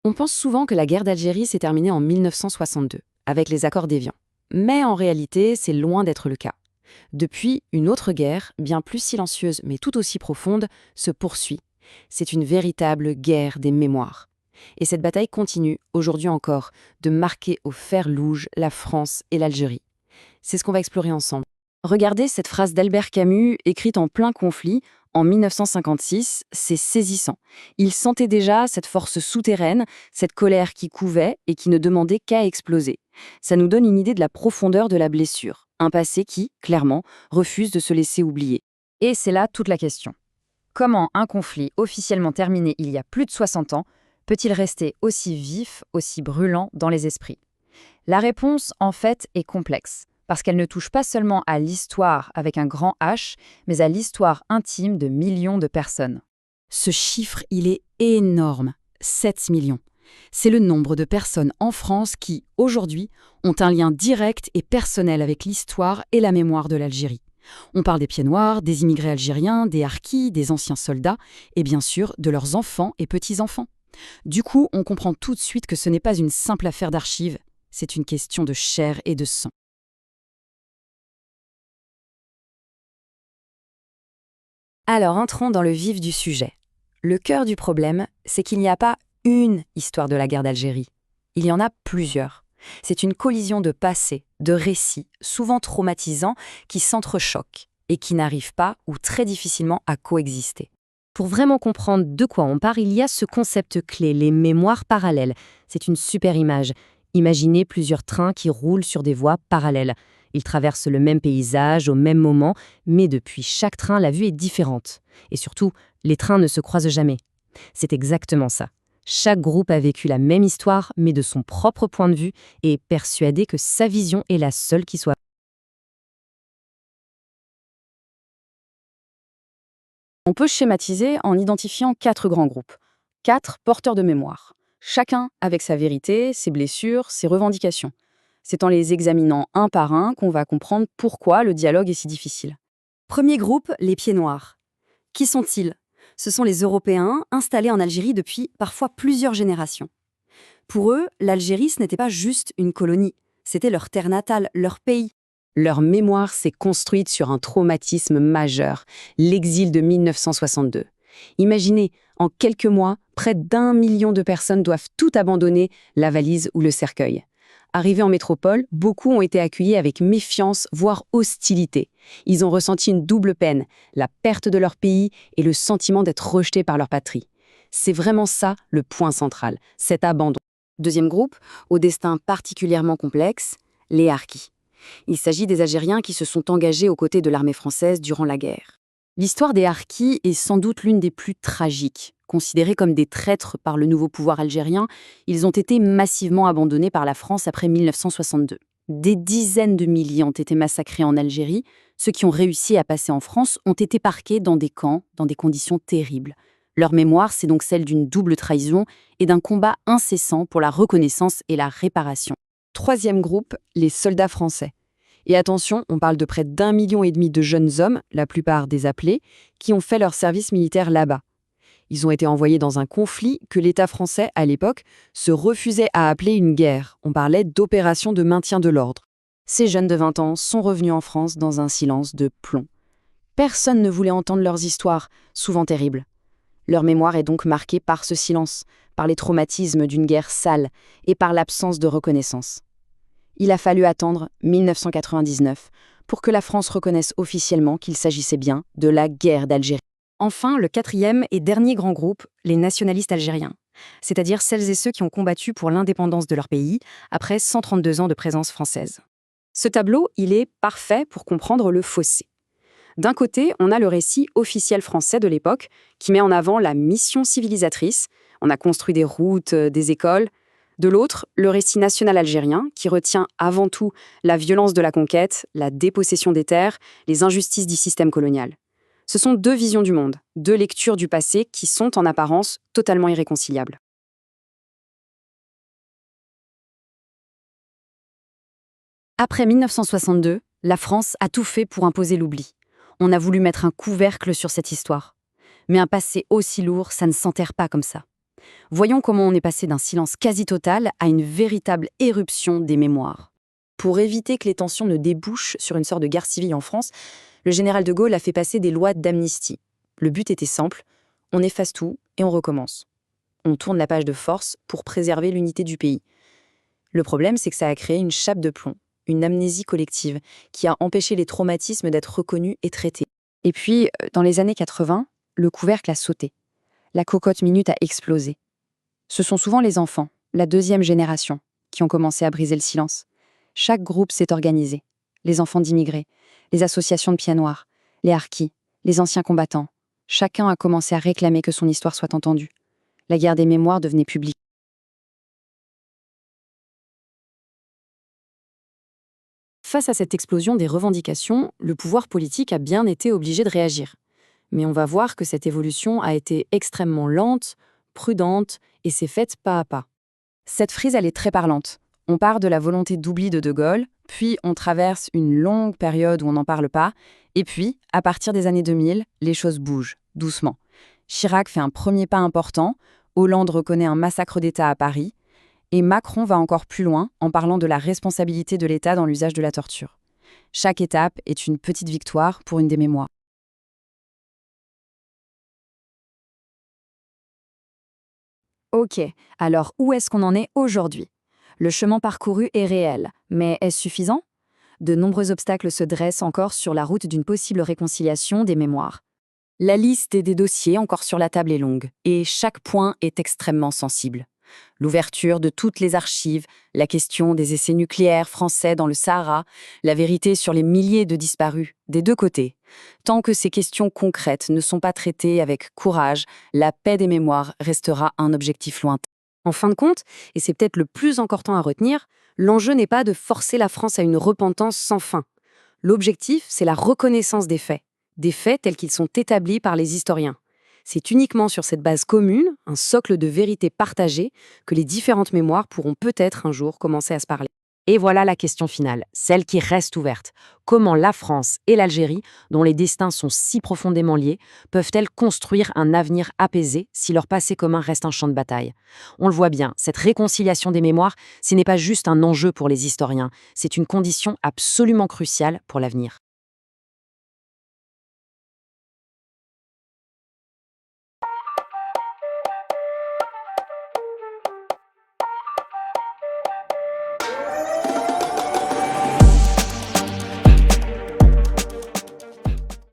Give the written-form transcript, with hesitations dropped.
On pense souvent que la guerre d'Algérie s'est terminée en 1962, avec les accords d'Évian. Mais en réalité, c'est loin d'être le cas. Depuis, une autre guerre, bien plus silencieuse mais tout aussi profonde, se poursuit. C'est une véritable guerre des mémoires. Et cette bataille continue, aujourd'hui encore, de marquer au fer rouge la France et l'Algérie. C'est ce qu'on va explorer ensemble. Regardez cette phrase d'Albert Camus, écrite en plein conflit, en 1956, c'est saisissant. Il sentait déjà cette force souterraine, cette colère qui couvait et qui ne demandait qu'à exploser. Ça nous donne une idée de la profondeur de la blessure, un passé qui, clairement, refuse de se laisser oublier. Et c'est là toute la question. Comment un conflit officiellement terminé il y a plus de 60 ans peut-il rester aussi vif, aussi brûlant dans les esprits? La réponse, en fait, est complexe, parce qu'elle ne touche pas seulement à l'histoire avec un grand H, mais à l'histoire intime de millions de personnes. Ce chiffre, il est énorme, 7 millions. C'est le nombre de personnes en France qui, aujourd'hui, ont un lien direct et personnel avec l'histoire et la mémoire de l'Algérie. On parle des Pieds-Noirs, des immigrés algériens, des harkis, des anciens soldats, et bien sûr de leurs enfants et petits-enfants. Du coup, on comprend tout de suite que ce n'est pas une simple affaire d'archives, c'est une question de chair et de sang. Alors entrons dans le vif du sujet. Le cœur du problème, c'est qu'il n'y a pas une histoire de la guerre d'Algérie. Il y en a plusieurs. C'est une collision de passés, de récits, souvent traumatisants, qui s'entrechoquent et qui n'arrivent pas ou très difficilement à coexister. Pour vraiment comprendre de quoi on parle, il y a ce concept clé, les mémoires parallèles. C'est une super image. Imaginez plusieurs trains qui roulent sur des voies parallèles. Ils traversent le même paysage au même moment, mais depuis chaque train, la vue est différente. Et surtout, les trains ne se croisent jamais. C'est exactement ça. Chaque groupe a vécu la même histoire, mais de son propre point de vue, et est persuadé que sa vision est la seule qui soit. On peut schématiser en identifiant 4 grands groupes. 4 porteurs de mémoire. Chacun avec sa vérité, ses blessures, ses revendications. C'est en les examinant un par un qu'on va comprendre pourquoi le dialogue est si difficile. Premier groupe, les Pieds-Noirs. Qui sont-ils ? Ce sont les Européens installés en Algérie depuis parfois plusieurs générations. Pour eux, l'Algérie, ce n'était pas juste une colonie, c'était leur terre natale, leur pays. Leur mémoire s'est construite sur un traumatisme majeur, l'exil de 1962. Imaginez, en quelques mois, près d'1 million de personnes doivent tout abandonner, la valise ou le cercueil. Arrivés en métropole, beaucoup ont été accueillis avec méfiance, voire hostilité. Ils ont ressenti une double peine, la perte de leur pays et le sentiment d'être rejetés par leur patrie. C'est vraiment ça le point central, cet abandon. Deuxième groupe, au destin particulièrement complexe, les harkis. Il s'agit des Algériens qui se sont engagés aux côtés de l'armée française durant la guerre. L'histoire des harkis est sans doute l'une des plus tragiques. Considérés comme des traîtres par le nouveau pouvoir algérien, ils ont été massivement abandonnés par la France après 1962. Des dizaines de milliers ont été massacrés en Algérie. Ceux qui ont réussi à passer en France ont été parqués dans des camps, dans des conditions terribles. Leur mémoire, c'est donc celle d'une double trahison et d'un combat incessant pour la reconnaissance et la réparation. Troisième groupe, les soldats français. Et attention, on parle de près d'1,5 million de jeunes hommes, la plupart des appelés, qui ont fait leur service militaire là-bas. Ils ont été envoyés dans un conflit que l'État français, à l'époque, se refusait à appeler une guerre. On parlait d'opération de maintien de l'ordre. Ces jeunes de 20 ans sont revenus en France dans un silence de plomb. Personne ne voulait entendre leurs histoires, souvent terribles. Leur mémoire est donc marquée par ce silence, par les traumatismes d'une guerre sale et par l'absence de reconnaissance. Il a fallu attendre 1999 pour que la France reconnaisse officiellement qu'il s'agissait bien de la guerre d'Algérie. Enfin, le quatrième et dernier grand groupe, les nationalistes algériens, c'est-à-dire celles et ceux qui ont combattu pour l'indépendance de leur pays après 132 ans de présence française. Ce tableau, il est parfait pour comprendre le fossé. D'un côté, on a le récit officiel français de l'époque qui met en avant la mission civilisatrice. On a construit des routes, des écoles. De l'autre, le récit national algérien qui retient avant tout la violence de la conquête, la dépossession des terres, les injustices du système colonial. Ce sont 2 visions du monde, 2 lectures du passé qui sont en apparence totalement irréconciliables. Après 1962, la France a tout fait pour imposer l'oubli. On a voulu mettre un couvercle sur cette histoire. Mais un passé aussi lourd, ça ne s'enterre pas comme ça. Voyons comment on est passé d'un silence quasi total à une véritable éruption des mémoires. Pour éviter que les tensions ne débouchent sur une sorte de guerre civile en France, le général de Gaulle a fait passer des lois d'amnistie. Le but était simple, on efface tout et on recommence. On tourne la page de force pour préserver l'unité du pays. Le problème, c'est que ça a créé une chape de plomb, une amnésie collective, qui a empêché les traumatismes d'être reconnus et traités. Et puis, dans les années 80, le couvercle a sauté. La cocotte minute a explosé. Ce sont souvent les enfants, la deuxième génération, qui ont commencé à briser le silence. Chaque groupe s'est organisé. Les enfants d'immigrés, les associations de pieds noirs, les harkis, les anciens combattants. Chacun a commencé à réclamer que son histoire soit entendue. La guerre des mémoires devenait publique. Face à cette explosion des revendications, le pouvoir politique a bien été obligé de réagir. Mais on va voir que cette évolution a été extrêmement lente, prudente et s'est faite pas à pas. Cette frise, elle est très parlante. On part de la volonté d'oubli de Gaulle, puis on traverse une longue période où on n'en parle pas, et puis, à partir des années 2000, les choses bougent, doucement. Chirac fait un premier pas important, Hollande reconnaît un massacre d'État à Paris, et Macron va encore plus loin en parlant de la responsabilité de l'État dans l'usage de la torture. Chaque étape est une petite victoire pour une des mémoires. Ok, alors où est-ce qu'on en est aujourd'hui? Le chemin parcouru est réel, mais est-ce suffisant? De nombreux obstacles se dressent encore sur la route d'une possible réconciliation des mémoires. La liste des dossiers encore sur la table est longue, et chaque point est extrêmement sensible. L'ouverture de toutes les archives, la question des essais nucléaires français dans le Sahara, la vérité sur les milliers de disparus, des deux côtés. Tant que ces questions concrètes ne sont pas traitées avec courage, la paix des mémoires restera un objectif lointain. En fin de compte, et c'est peut-être le plus important à retenir, l'enjeu n'est pas de forcer la France à une repentance sans fin. L'objectif, c'est la reconnaissance des faits tels qu'ils sont établis par les historiens. C'est uniquement sur cette base commune, un socle de vérité partagée, que les différentes mémoires pourront peut-être un jour commencer à se parler. Et voilà la question finale, celle qui reste ouverte. Comment la France et l'Algérie, dont les destins sont si profondément liés, peuvent-elles construire un avenir apaisé si leur passé commun reste un champ de bataille? On le voit bien, cette réconciliation des mémoires, ce n'est pas juste un enjeu pour les historiens, c'est une condition absolument cruciale pour l'avenir.